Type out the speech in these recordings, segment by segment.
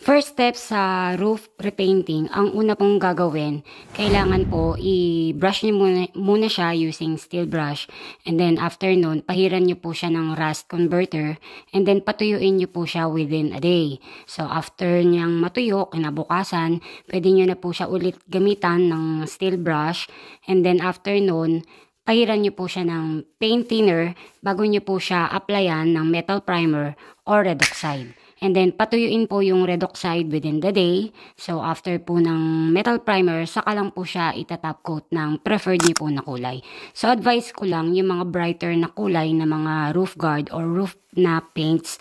First step sa roof repainting, ang una pong gagawin, kailangan po i-brush niyo muna siya using steel brush. And then after nun, pahiran niyo po siya ng rust converter. And then patuyuin niyo po siya within a day. So after niyang matuyo, kinabukasan, pwede niyo na po siya ulit gamitan ng steel brush. And then after nun, pahiran niyo po siya ng paint thinner bago niyo po siya applyan ng metal primer or redoxide. And then, patuyuin po yung redoxide within the day. So, after po ng metal primer, saka lang po siya itatop coat ng preferred niyo po na kulay. So, advice ko lang, yung mga brighter na kulay na mga roof guard or roof na paints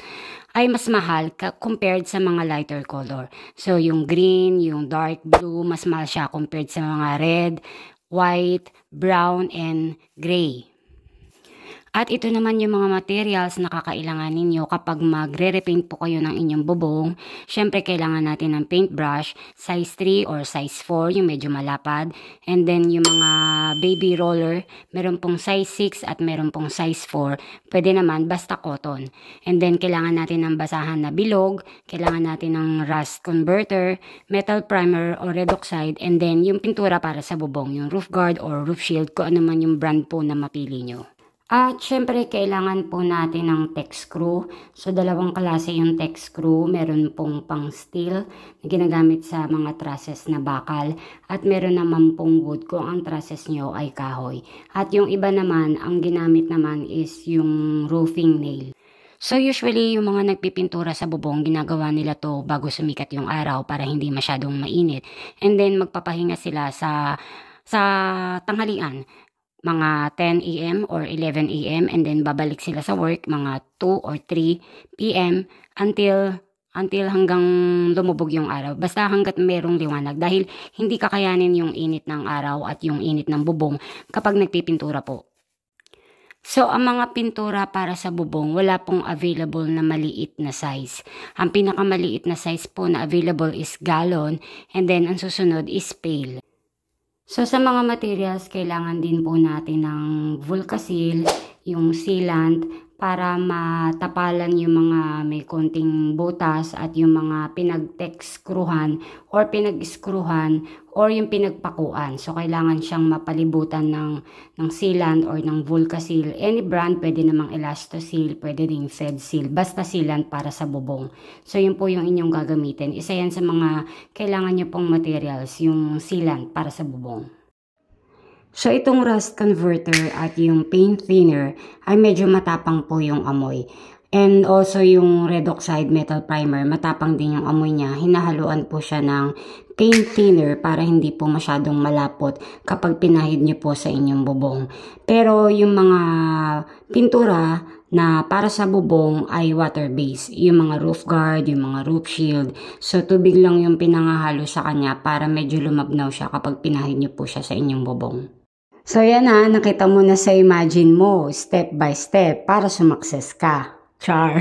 ay mas mahal compared sa mga lighter color. So, yung green, yung dark blue, mas mahal siya compared sa mga red, white, brown, and gray. At ito naman yung mga materials na kakailangan ninyo kapag magre-repaint po kayo ng inyong bubong. Syempre, kailangan natin ng paintbrush, size 3 or size 4, yung medyo malapad. And then, yung mga baby roller, meron pong size 6 at meron pong size 4. Pwede naman, basta cotton. And then, kailangan natin ng basahan na bilog, kailangan natin ng rust converter, metal primer or redoxide, and then, yung pintura para sa bubong, yung roof guard or roof shield, kung ano man yung brand po na mapili nyo. At syempre, kailangan po natin ng tech screw. So, dalawang klase yung tech screw. Meron pong pang steel na ginagamit sa mga trusses na bakal. At meron naman pong wood kung ang trusses nyo ay kahoy. At yung iba naman, ang ginamit naman is yung roofing nail. So, usually, yung mga nagpipintura sa bubong, ginagawa nila to bago sumikat yung araw para hindi masyadong mainit. And then, magpapahinga sila sa tanghalian. Mga 10 a.m. or 11 a.m. and then babalik sila sa work mga 2 or 3 p.m. until hanggang lumubog yung araw. Basta hanggat merong liwanag dahil hindi kakayanin yung init ng araw at yung init ng bubong kapag nagpipintura po. So, ang mga pintura para sa bubong, wala pong available na maliit na size. Ang pinakamaliit na size po na available is gallon and then ang susunod is pail. So, sa mga materials, kailangan din po natin ng Volcasil, yung sealant, para matapalan yung mga may konting butas at yung mga pinag-screwhan or pinag-screwhan or yung pinagpakuan. So, kailangan siyang mapalibutan ng sealant or ng Volcasil. Any brand, pwede namang Elastosil, pwede ding Fedsil. Basta sealant para sa bubong. So, yun po yung inyong gagamitin. Isa yan sa mga kailangan nyo pong materials, yung sealant para sa bubong. So, itong rust converter at yung paint thinner ay medyo matapang po yung amoy. And also yung redoxide metal primer, matapang din yung amoy niya. Hinahaluan po siya ng paint thinner para hindi po masyadong malapot kapag pinahid niyo po sa inyong bubong. Pero yung mga pintura na para sa bubong ay water-based. Yung mga roof guard, yung mga roof shield. So, tubig lang yung pinangahalo sa kanya para medyo lumabnaw siya kapag pinahid niyo po siya sa inyong bubong. So, yan na. Nakita mo na sa imagine mo, step by step, para sumakses ka. Char!